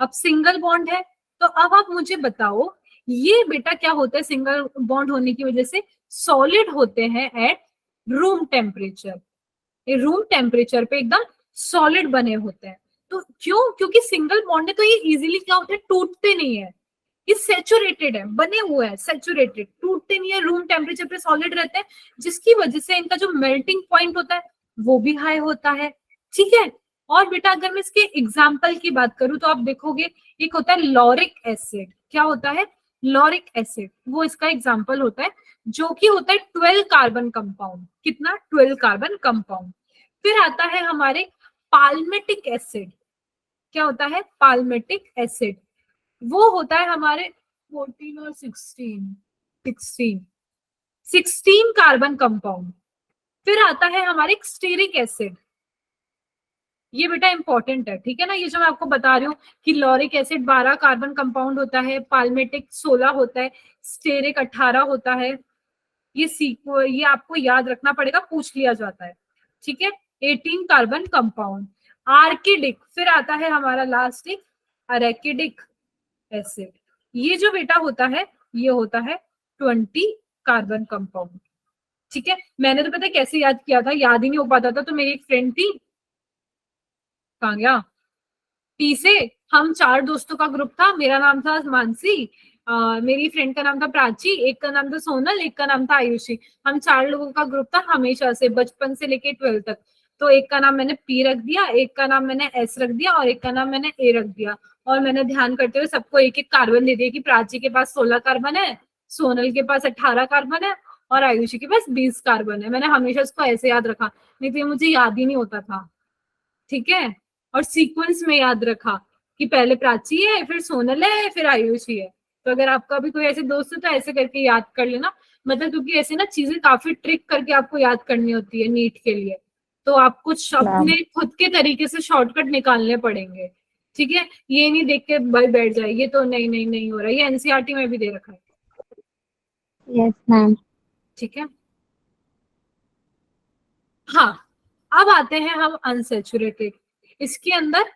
अब सिंगल बॉन्ड है तो अब आप मुझे बताओ ये बेटा क्या होता है? सिंगल बॉन्ड होने की वजह से सॉलिड होते हैं at room temperature. Room temperature पे एकदम सॉलिड बने होते हैं। तो क्यों? क्योंकि सिंगल बॉन्ड है तो ये इजीली क्या होते हैं? टूटते नहीं है। ये सैचुरेटेड है, बने हुए हैं सैचुरेटेड, टूटते नहीं है, रूम टेम्परेचर पे सॉलिड रहते हैं, जिसकी वजह से इनका जो मेल्टिंग पॉइंट होता है वो भी हाई होता है, ठीक है। और बेटा अगर मैं इसके एग्जाम्पल की बात करूं तो आप देखोगे एक होता है लॉरिक एसिड। क्या होता है? लॉरिक एसिड, वो इसका एग्जाम्पल होता है, जो कि होता है 12 कार्बन कंपाउंड। कितना? 12 कार्बन कंपाउंड। फिर आता है हमारे पाल्मेटिक एसिड। क्या होता है? पाल्मेटिक एसिड, वो होता है हमारे 14 और 16 कार्बन कंपाउंड। फिर आता है हमारे स्टीरिक एसिड। ये बेटा इंपॉर्टेंट है, ठीक है ना। ये जो मैं आपको बता रही हूँ कि लॉरिक एसिड 12 कार्बन कंपाउंड होता है, पाल्मेटिक 16 होता है, स्टेरिक 18 होता है। ये आपको याद रखना पड़ेगा, पूछ लिया जाता है, ठीक है। 18 कार्बन कंपाउंड। आर्किडिक, फिर आता है हमारा लास्ट एक अरेकिडिक एसिड। ये जो बेटा होता है ये होता है 20 कार्बन कंपाउंड, ठीक है। मैंने तो पता है कैसे याद किया था, याद ही नहीं हो पाता था। तो मेरी एक फ्रेंड थी, कहाँ गया, टी से, हम 4 दोस्तों का ग्रुप था। मेरा नाम था मानसी, मेरी फ्रेंड का नाम था प्राची, एक का नाम था सोनल, एक का नाम था आयुषी। हम 4 लोगों का ग्रुप था हमेशा से, बचपन से लेके 12 तक। तो एक का नाम मैंने पी रख दिया, एक का नाम मैंने एस रख दिया और एक का नाम मैंने ए रख दिया। और मैंने ध्यान करते हुए सबको एक एक कार्बन दे दिया कि प्राची के पास 16 कार्बन है, सोनल के पास 18 कार्बन है और आयुषी के पास 20 कार्बन है। मैंने हमेशा इसको ऐसे याद रखा, नहीं तो ये मुझे याद ही नहीं होता था। ठीक है, और सीक्वेंस में याद रखा कि पहले प्राची है, फिर सोनल है, फिर आयुषी है। तो अगर आपका भी कोई ऐसे दोस्त है तो ऐसे करके याद कर लेना, मतलब क्योंकि ऐसे ना चीजें काफी ट्रिक करके आपको याद करनी होती है नीट के लिए, तो आपको अपने खुद के तरीके से शॉर्टकट निकालने पड़ेंगे। ठीक है, ये नहीं देख के भाई बैठ जाए ये तो नहीं नहीं नहीं हो रहा, ये एनसीईआरटी में भी दे रखा है। Yes, ma'am. ठीक है, हाँ, अब आते हैं हम अनसेचुरेटेड। इसके अंदर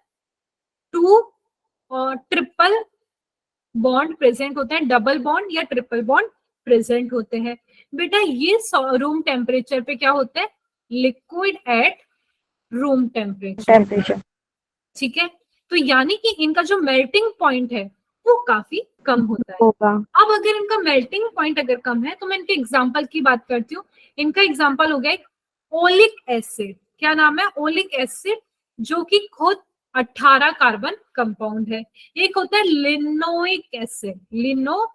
2 और ट्रिपल बॉन्ड प्रेजेंट होते हैं, डबल बॉन्ड या ट्रिपल बॉन्ड प्रेजेंट होते हैं। बेटा ये रूम टेम्परेचर पे क्या होता है, लिक्विड एट रूम टेम्परेचर। ठीक है, तो यानी कि इनका जो मेल्टिंग पॉइंट है वो काफी कम होता है। होगा। अब अगर इनका मेल्टिंग पॉइंट अगर कम है तो मैं इनके एग्जांपल की बात करती हूँ। इनका एग्जांपल हो गया ओलिक एसिड। क्या नाम है, ओलिक एसिड, जो कि खुद 18 कार्बन कंपाउंड है। एक होता है लिनोइक एसिड, लिनोलिक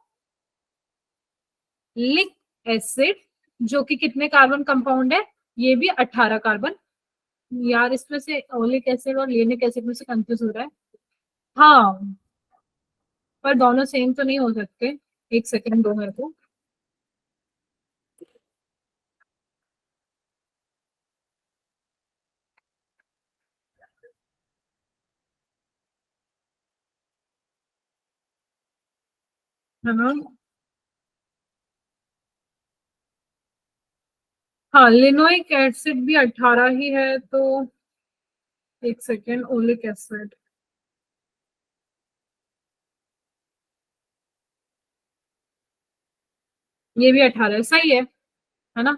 एसिड, जो कि कितने कार्बन कंपाउंड है, ये भी 18 कार्बन। यार इसमें से ओलिक एसिड और लिनोइक एसिड में से कंफ्यूज हो रहा है। हाँ, पर दोनों सेम तो नहीं हो सकते। एक सेकंड दो मेरे को। है ना, हाँ, लिनोइक एसिड भी 18 ही है, तो एक सेकेंड, ओलिक एसिड, ये भी 18 है, सही है ना,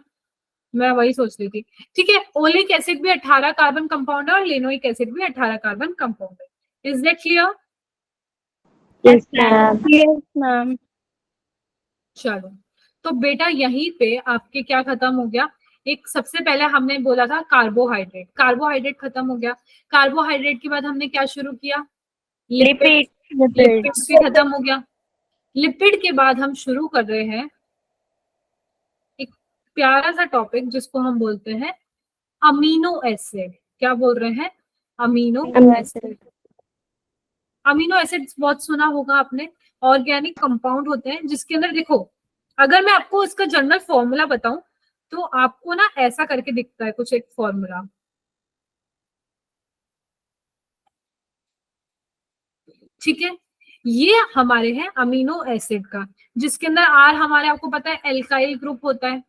मैं वही सोच रही थी। ठीक है, ओलिक एसिड भी 18 कार्बन कंपाउंड है और लिनोइक एसिड भी 18 कार्बन कंपाउंड है। Is that clear? Yes, ma'am. Yes, ma'am. चलो, तो बेटा यहीं पे आपके क्या खत्म हो गया, एक सबसे पहले हमने बोला था कार्बोहाइड्रेट, कार्बोहाइड्रेट खत्म हो गया। कार्बोहाइड्रेट के बाद हमने क्या शुरू किया, लिपिड, लिपिड भी खत्म हो गया। लिपिड के बाद हम शुरू कर रहे हैं एक प्यारा सा टॉपिक जिसको हम बोलते हैं अमीनो एसिड। क्या बोल रहे हैं, अमीनो एसिड। अमीनो एसिड बहुत सुना होगा आपने, ऑर्गेनिक कंपाउंड होते हैं जिसके अंदर देखो, अगर मैं आपको इसका जनरल फॉर्मूला बताऊं तो आपको ना ऐसा करके दिखता है कुछ एक फॉर्मूला। ठीक है, ये हमारे हैं अमीनो एसिड का, जिसके अंदर आर हमारे आपको पता है एल्काइल ग्रुप होता है,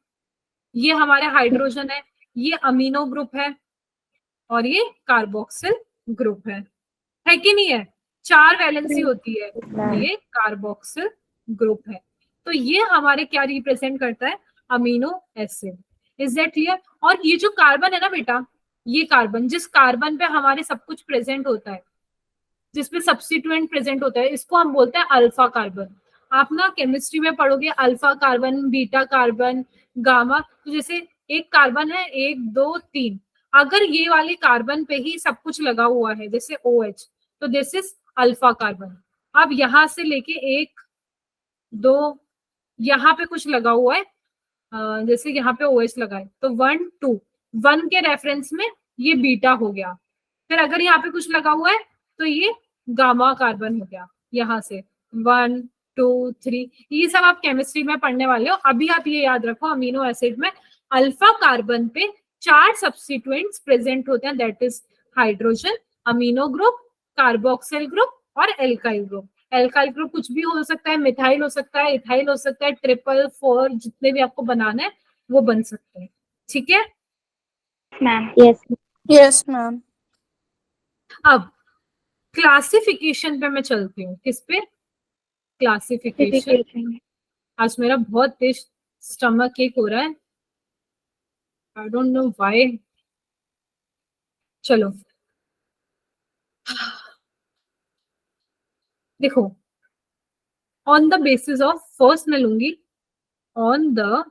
ये हमारे हाइड्रोजन है, ये अमीनो ग्रुप है, और ये कार्बोक्सिल ग्रुप है कि नहीं है, 4 वैलेंसी होती है, ये कार्बोक्सिल ग्रुप है। तो ये हमारे क्या रिप्रेजेंट करता है, amino acid. Is that clear? और ये जो कार्बन है ना बेटा, ये कार्बन, जिस कार्बन पे हमारे सब कुछ प्रेजेंट होता है, जिसपे सब्स्टिट्यूएंट प्रेजेंट होता है, इसको हम बोलते हैं अल्फा कार्बन। आप ना केमिस्ट्री में पढ़ोगे alpha carbon, beta carbon, gamma, तो जैसे एक कार्बन है 1 2 3, अगर ये वाले कार्बन पे ही सब कुछ लगा हुआ है जैसे OH, तो दिस इज अल्फा कार्बन। अब यहां से लेके 1 2 यहाँ पे कुछ लगा हुआ है, जैसे यहाँ पे OH लगा है, तो 1 2, 1 के रेफरेंस में ये बीटा हो गया। फिर अगर यहाँ पे कुछ लगा हुआ है तो ये गामा कार्बन हो गया, यहाँ से 1 2 3, ये सब आप केमिस्ट्री में पढ़ने वाले हो। अभी आप ये याद रखो, अमीनो एसिड में अल्फा कार्बन पे 4 सब्स्टिट्यूएंट्स प्रेजेंट होते हैं, that is hydrogen, amino group, carboxyl group और एल्काइल ग्रुप। एल्काइल ग्रुप कुछ भी हो सकता है, मिथाइल हो सकता है, इथाइल हो सकता है, 3 4, जितने भी आपको बनाना है वो बन सकते हैं। ठीक है, Ma'am. Yes. Yes, ma'am. अब क्लासिफिकेशन पे मैं चलती हूँ, किस पे, क्लासिफिकेशन। आज मेरा बहुत तेज स्टमक एक हो रहा है, आई डोंट नो व्हाई। चलो देखो, on the basis of, first मैं लूंगी on the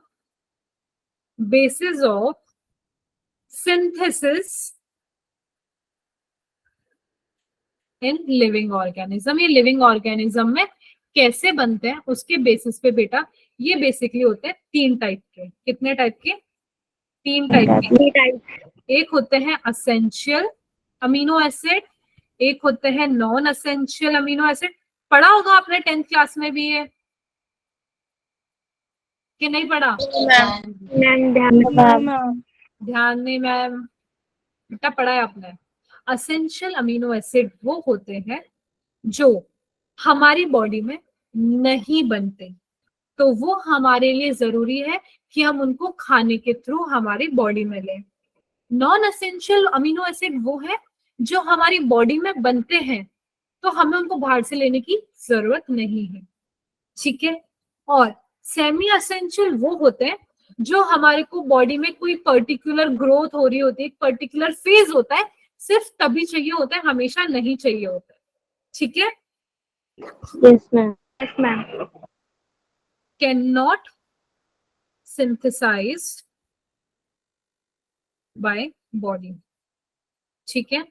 basis of synthesis in living organism. ये लिविंग ऑर्गेनिज्म में कैसे बनते हैं उसके बेसिस पे बेटा, ये बेसिकली होते हैं 3 टाइप के। कितने टाइप के, 3 टाइप के। एक होते हैं असेंशियल, अमीनो एसिड, एक होते हैं नॉन एसेंशियल अमीनो एसिड। पढ़ा होगा आपने 10th क्लास में भी ये, कि नहीं पढ़ा? मैम ध्यान में ध्यान नहीं मैम, बेटा पढ़ा है आपने। असेंशियल अमीनो एसिड वो होते हैं जो हमारी बॉडी में नहीं बनते, तो वो हमारे लिए जरूरी है कि हम उनको खाने के थ्रू हमारी बॉडी में लें। नॉन एसेंशियल अमीनो एसिड वो है जो हमारी बॉडी में बनते हैं, तो हमें उनको बाहर से लेने की जरूरत नहीं है, ठीक है। और सेमी एसेंशियल वो होते हैं जो हमारे को बॉडी में कोई पर्टिकुलर ग्रोथ हो रही होती है, एक पर्टिकुलर फेज होता है, सिर्फ तभी चाहिए होता है, हमेशा नहीं चाहिए होता है, ठीक है। Yes ma'am yes ma'am can not synthesized by body, ठीक है।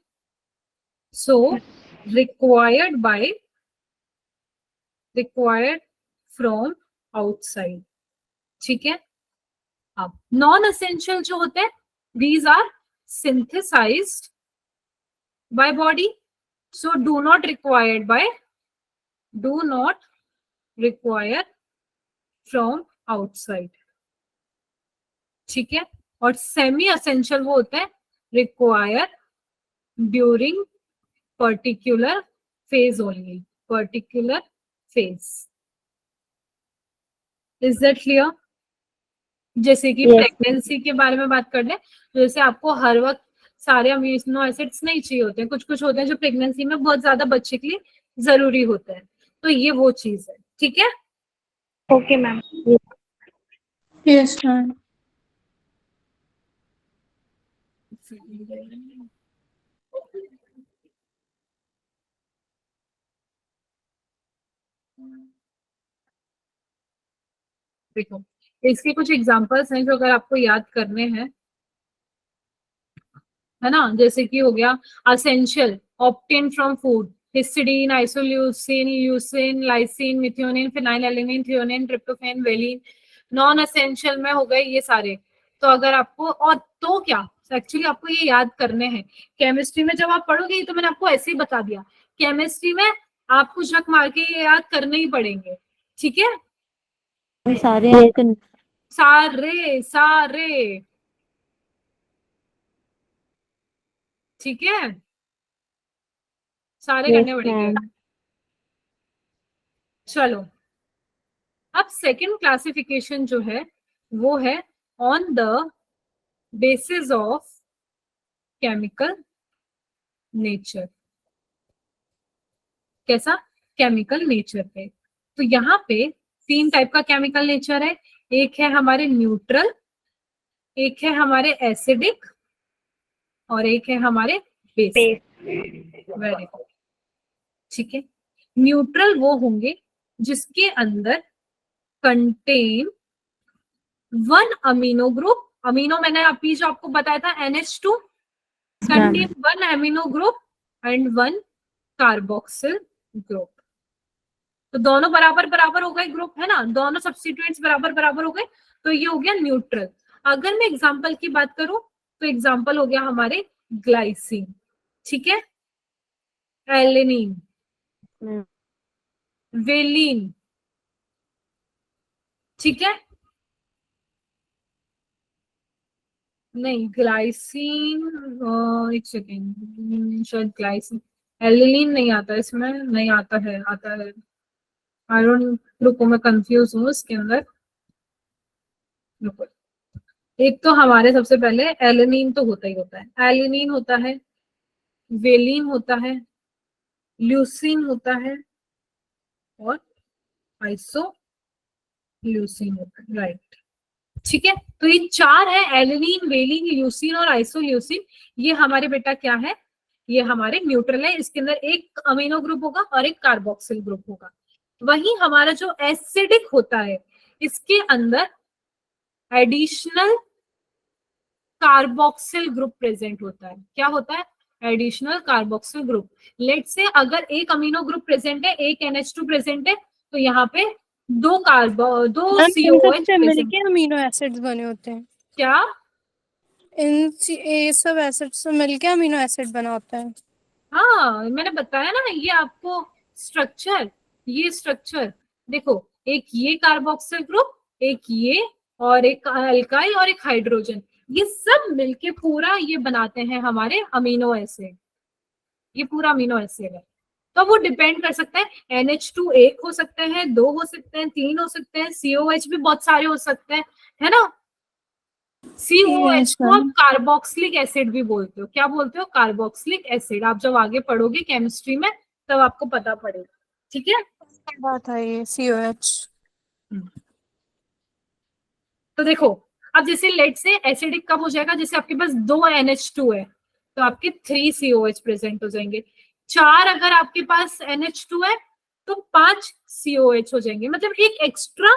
सो रिक्वायर्ड फ्रॉम आउटसाइड, ठीक है। अब नॉन एसेंशियल जो होते हैं, these are synthesized by body, so do not require from outside, ठीक है। और सेमी एसेंशियल वो होते हैं require during particular phase only, particular phase. Is that clear? जैसे कि Yes. प्रेगनेंसी के बारे में बात कर ले, तो जैसे आपको हर वक्त सारे अमीनो एसिड्स नहीं चाहिए होते हैं, कुछ कुछ होते हैं जो प्रेगनेंसी में बहुत ज्यादा बच्चे के लिए जरूरी होते हैं, तो ये वो चीज है, ठीक है। Okay ma'am yes ma'am. देखो इसके कुछ एग्जांपल्स हैं जो अगर आपको याद करने हैं, है ना, जैसे कि हो गया essential, obtain from food, histidine, isoleucine, leucine, lysine, methionine, phenylalanine, threonine, tryptophan, valine. Non essential में हो गए ये सारे। तो अगर आपको, और तो क्या एक्चुअली आपको ये याद करने हैं, केमिस्ट्री में जब आप पढ़ोगे तो मैंने आपको ऐसे ही बता दिया, केमिस्ट्री में आपको झक मार के ये याद करने ही पड़ेंगे, ठीक है। सारे सारे सारे, ठीक है, सारे Yes, करने पड़ेंगे। ma'am. चलो अब सेकंड क्लासिफिकेशन जो है वो है on the basis of chemical nature. कैसा? केमिकल नेचर पे। तो यहाँ पे 3 टाइप का केमिकल नेचर है, एक है हमारे न्यूट्रल, एक है हमारे एसिडिक, और एक है हमारे बेसिक। वेरी गुड, ठीक है। न्यूट्रल वो होंगे जिसके अंदर कंटेन 1 अमीनो ग्रुप, अमीनो मैंने अभी जो आपको बताया था NH2, contain 1 amino group and 1 carboxyl group. तो दोनों बराबर बराबर हो गए ग्रुप, है ना, दोनों सब्स्टिट्यूएंट्स बराबर बराबर हो गए, तो ये हो गया न्यूट्रल। अगर मैं एग्जांपल की बात करूं तो एग्जांपल हो गया हमारे ग्लाइसिन, ठीक है, एलेनिन, वेलिन, ठीक है। नहीं ग्लाइसिन, एक सेकेंड, शायद ग्लाइसिन, एलिलीन नहीं आता इसमें, नहीं आता है, आता है, आई डोंट, रुको मैं कंफ्यूज हूँ इसके अंदर, रुको। एक तो हमारे सबसे पहले एलेनिन तो होता ही होता है, एलिनीन होता है, वेलिन होता है, ल्यूसिन होता है, और आइसो ल्यूसिन होता है, राइट, ठीक है। तो ये 4 है, एलिनीन, वेलिन, ल्यूसिन और आइसोल्यूसिन। ये हमारे बेटा क्या है, ये हमारे न्यूट्रल है, इसके अंदर एक अमीनो ग्रुप होगा और एक कार्बोक्सिल ग्रुप होगा। वही हमारा जो एसिडिक होता है, इसके अंदर एडिशनल कार्बोक्सिल ग्रुप प्रेजेंट होता है। क्या होता है? Additional carboxyl group. Let's say अगर एक अमीनो ग्रुप प्रेजेंट है, एक NH2 प्रेजेंट है, तो यहाँ पे 2 मैम इन COH सबसे प्रेजेंट। मिलके अमीनो एसिड्स बने होते हैं। क्या? ये सब एसिड से मिलके अमीनो एसिड बना होता है। हाँ मैंने बताया ना, ये आपको स्ट्रक्चर, ये स्ट्रक्चर देखो, एक ये कार्बोक्सिल ग्रुप, एक ये, और एक अल्काइल और एक हाइड्रोजन, ये सब मिलके पूरा ये बनाते हैं हमारे अमीनो एसिड। ये पूरा अमीनो एसिड है। तो वो डिपेंड कर सकता है, NH2 एक हो सकते हैं, 2 हो सकते हैं, 3 हो सकते हैं, COH भी बहुत सारे हो सकते हैं, है ना। COH Yes, को आप ma'am. कार्बोक्सिलिक एसिड भी बोलते हो। क्या बोलते हो? Carboxylic acid. आप जब आगे पढ़ोगे केमिस्ट्री में तब आपको पता पड़ेगा, ठीक है। बात है ये COH। तो देखो, अब जैसे लेट से एसिडिक कब हो जाएगा, जैसे आपके पास 2 NH2 है तो आपके 3 COH प्रेजेंट हो जाएंगे। 4 अगर आपके पास NH2 है तो 5 COH हो जाएंगे, मतलब एक एक्स्ट्रा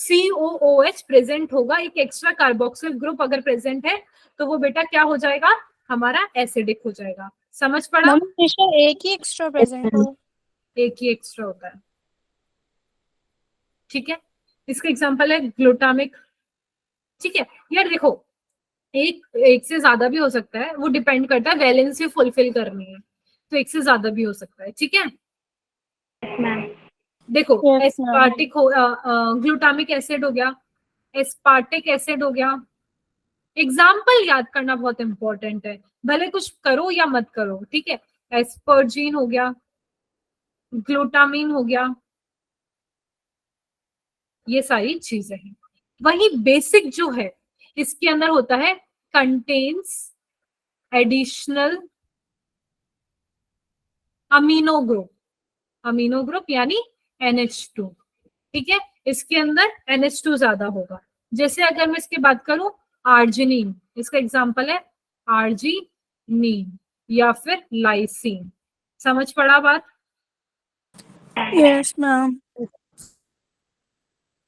COOH प्रेजेंट होगा, एक एक्स्ट्रा कार्बोक्सिल ग्रुप अगर प्रेजेंट है तो वो बेटा क्या हो जाएगा, हमारा एसिडिक हो जाएगा। समझ पड़ा? मैम हमेशा एक ही एक्स्ट्रा प्रेजेंट हो। एक ही एक्स्ट्रा होता है, ठीक है। इसका एग्जांपल है ग्लूटामिक, ठीक है। यार देखो, एक से ज्यादा भी हो सकता है, वो डिपेंड करता है वैलेंसी फुलफिल करनी है, तो एक से ज्यादा भी हो सकता है, ठीक है। Yes, ma'am. देखो, Yes, ma'am. एस्पार्टिक हो, ग्लूटामिक एसिड हो गया, एस्पार्टिक एसिड हो गया। एग्जाम्पल याद करना बहुत इंपॉर्टेंट है, भले कुछ करो या मत करो, ठीक है। एस्पर्जीन हो गया, ग्लूटामीन हो गया, ये सारी चीजें हैं। वही बेसिक जो है इसके अंदर होता है contains additional amino group, amino group यानी NH2, ठीक है। इसके अंदर NH2 ज्यादा होगा। जैसे अगर मैं इसकी बात करूं, आर्जिनिन, इसका एग्जांपल है आर्जिनिन या फिर लाइसिन। समझ पड़ा बात? Yes, ma'am.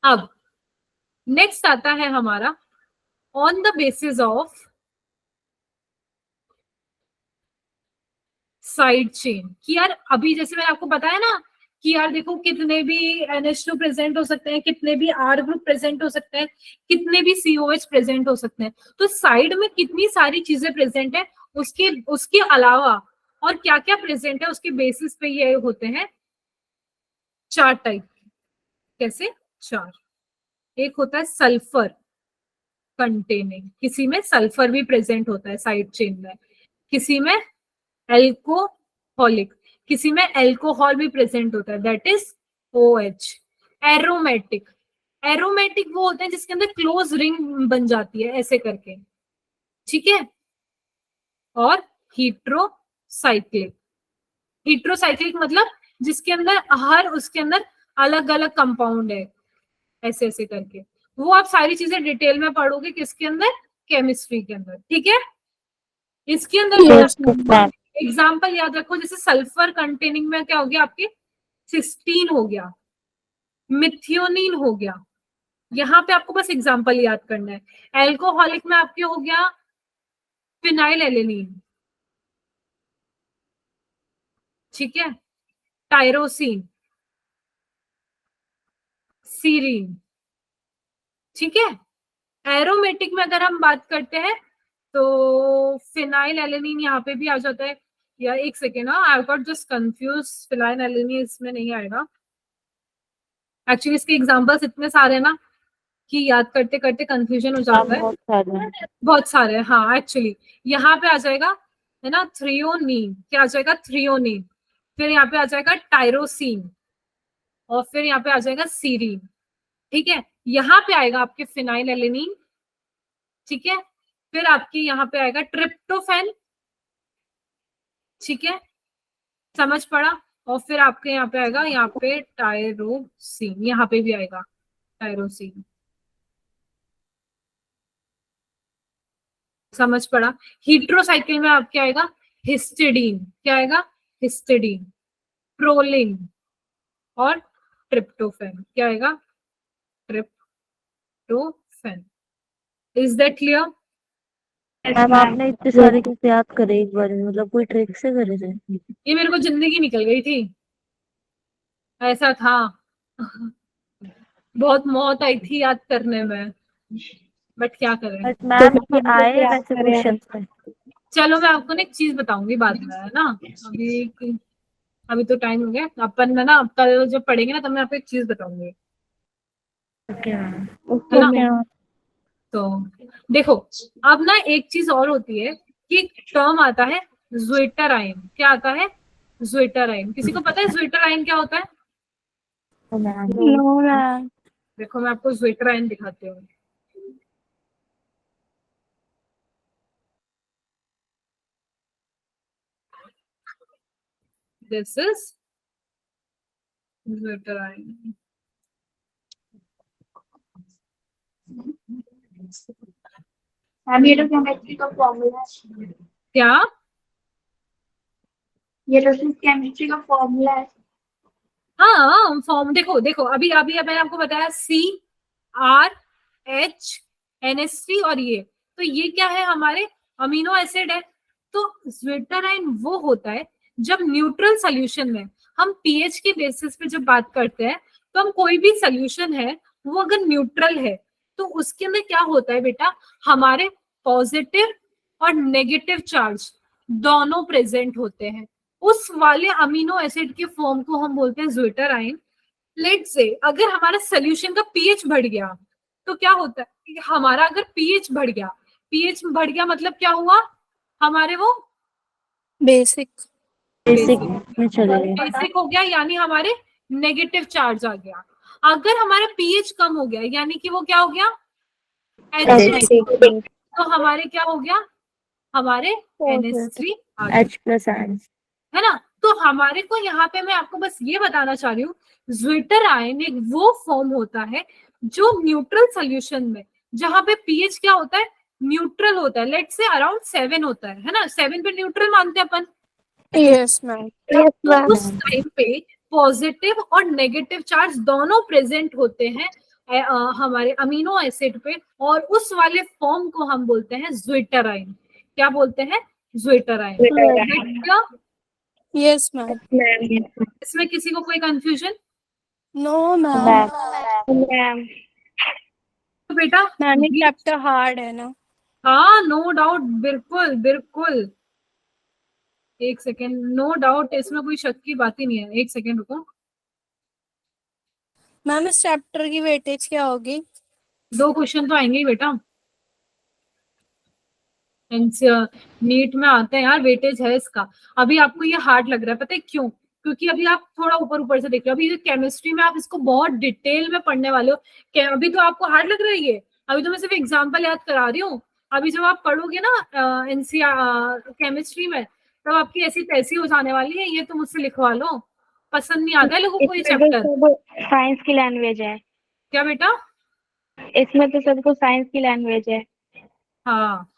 अब नेक्स्ट आता है हमारा on the basis of side chain, कि यार अभी जैसे मैंने आपको बताया ना कि यार देखो कितने भी NH2 प्रेजेंट हो सकते हैं, कितने भी R ग्रुप प्रेजेंट हो सकते हैं, कितने भी COH प्रेजेंट हो सकते हैं, तो साइड में कितनी सारी चीजें प्रेजेंट है, उसके उसके अलावा और क्या क्या प्रेजेंट है उसके बेसिस पे ये होते हैं 4 टाइप। कैसे? 4। एक होता है सल्फर कंटेनिंग, किसी में सल्फर भी प्रेजेंट होता है साइड चेन में, किसी में एल्कोहलिक, किसी में एल्कोहल भी प्रेजेंट होता है, that is OH। Aromatic, aromatic वो होते हैं जिसके अंदर क्लोज रिंग बन जाती है ऐसे करके, ठीक है। और हीट्रोसाइक्लिक, हीट्रोसाइक्लिक मतलब जिसके अंदर हर उसके अंदर अलग अलग कंपाउंड है ऐसे ऐसे करके। वो आप सारी चीजें डिटेल में पढ़ोगे किसके अंदर, केमिस्ट्री के अंदर, ठीक है। इसके Yes, अंदर ma'am. एग्जाम्पल याद रखो, जैसे सल्फर कंटेनिंग में क्या हो गया आपके, सिस्टीन हो गया, मिथियोनिन हो गया, यहाँ पे आपको बस एग्जाम्पल याद करना है। एल्कोहलिक में आपके हो गया फिनाइल एलेनिन, ठीक है, टायरोसिन, सीरीन, ठीक है। एरोमेटिक में अगर हम बात करते हैं तो फिनाइल एलेनिन यहाँ पे भी आ जाता है, या एक second, I got just confuse, phenyl alanine इसमें नहीं आएगा। एक्चुअली इसके एग्जांपल्स इतने सारे हैं ना कि याद करते करते कंफ्यूजन हो जाता है, बहुत सारे हैं। हाँ एक्चुअली यहाँ पे आ जाएगा, है ना, थ्रियोनीन, क्या आ जाएगा, थ्रियोनीन, फिर यहाँ पे आ जाएगा टायरोसिन, और फिर यहाँ पे आ जाएगा सीरीन, ठीक है। यहाँ पे आएगा आपके फिनाइल एलेनिन, ठीक है, फिर आपके यहाँ पे आएगा ट्रिप्टोफैन, ठीक है, समझ पड़ा। और फिर आपके यहाँ पे आएगा, यहाँ पे टायरोसिन, यहाँ पे भी आएगा टायरोसिन, समझ पड़ा। हीट्रोसाइकिल में आपके आएगा हिस्टिडीन, क्या आएगा, हिस्टिडीन, प्रोलिन और ट्रिप्टोफैन, क्या आएगा, tryptophan. Is that clear? Yes, ma'am ma'am. आपने इतने सारे कैसे याद करे एक बार में, मतलब कोई ट्रिक से करे थे? ये मेरे को जिंदगी निकल गई थी, ऐसा था बहुत मौत आई थी याद करने में। बट क्या करें। बट मैम ये आए वैसे क्वेश्चन पे। चलो मैं आपको ना एक चीज बताऊंगी बाद में, है ना। अभी तो टाइम हो गया अपन, है ना, कल जब पढ़ेंगे ना तब मैं आपको एक चीज बताऊंगी, ओके मैम। है ना। तो देखो, अब ना एक चीज और होती है कि एक टर्म आता है ज़्वेटर-आयन। क्या आता है? ज़्वेटर-आयन। किसी को पता है ज़्वेटर-आयन क्या होता है? तो मैम नो मैम। देखो मैं आपको ज़्वेटर-आयन दिखाती हूँ। This is ज़्वेटर-आयन। मैम ये तो केमिस्ट्री का फॉर्मूला है। क्या? ये तो सिर्फ केमिस्ट्री का फॉर्मूला है। हाँ फॉर्म देखो देखो, अभी अभी मैंने आपको बताया CrH NH3 और ये, तो ये क्या है? हमारे अमीनो एसिड है। तो ज़्वेटर-आयन वो होता है जब न्यूट्रल सोल्यूशन में, हम पीएच के बेसिस पे जब बात करते हैं, तो हम कोई भी सोल्यूशन है वो अगर न्यूट्रल है तो उसके अंदर क्या होता है बेटा, हमारे पॉजिटिव और नेगेटिव चार्ज दोनों प्रेजेंट होते हैं। उस वाले अमीनो एसिड के फॉर्म को हम बोलते हैं ज़्वेटर-आयन। लेट्स से अगर हमारा सोल्यूशन का पीएच बढ़ गया तो क्या होता है कि हमारा अगर पीएच बढ़ गया मतलब क्या हुआ? हमारे वो बेसिक। बेसिक में चले गए। बेसिक हो गया, यानी हमारे नेगेटिव चार्ज आ गया। अगर हमारा पीएच कम हो गया यानी कि वो क्या हो गया? एसिडिक। तो हमारे क्या हो गया? हमारे NH3 आ गया, H+आयन। है ना। तो हमारे को यहाँ पे मैं आपको बस ये बताना चाह रही हूँ, ज़्वेटर-आयन एक वो फॉर्म होता है जो न्यूट्रल सोल्यूशन में, जहां पे पीएच क्या होता है? न्यूट्रल होता है। लेट्स से अराउंड 7 होता है ना, 7 पे न्यूट्रल मानते हैं अपन। Yes ma'am. तो उस टाइम पे पॉजिटिव और नेगेटिव चार्ज दोनों प्रेजेंट होते हैं हमारे अमीनो एसिड पे, और उस वाले फॉर्म को हम बोलते हैं ज़्वेटर-आयन। क्या बोलते हैं? ज़्वेटर-आयन। Yes ma'am. इसमें किसी को कोई कंफ्यूजन? No ma'am. मैम तो बेटा मैम ये ये, चैप्टर हार्ड है ना। हाँ नो डाउट, बिल्कुल बिल्कुल। एक सेकेंड, नो डाउट, इसमें कोई शक की बात ही नहीं है। एक सेकेंड रुको। मैम इस चैप्टर की वेटेज क्या होगी? 2 क्वेश्चन तो आएंगे ही बेटा, नीट में आते हैं यार, वेटेज है इसका। अभी आपको ये हार्ड लग रहा है, पता है क्यों? क्योंकि अभी आप थोड़ा ऊपर ऊपर से देख रहे हो। अभी केमिस्ट्री में आप इसको बहुत डिटेल में पढ़ने वाले हो। अभी तो आपको हार्ड लग रहा है ये, अभी तो मैं सिर्फ एग्जाम्पल याद करा रही हूँ। अभी जब आप पढ़ोगे ना एनसीआर केमिस्ट्री में, तब आपकी ऐसी तैसी हो जाने वाली है। ये तो मुझसे लिखवा लो, पसंद नहीं आता है लोगों को ये चैप्टर। साइंस की लैंग्वेज है। क्या बेटा? इसमें तो सबको साइंस की लैंग्वेज है। हाँ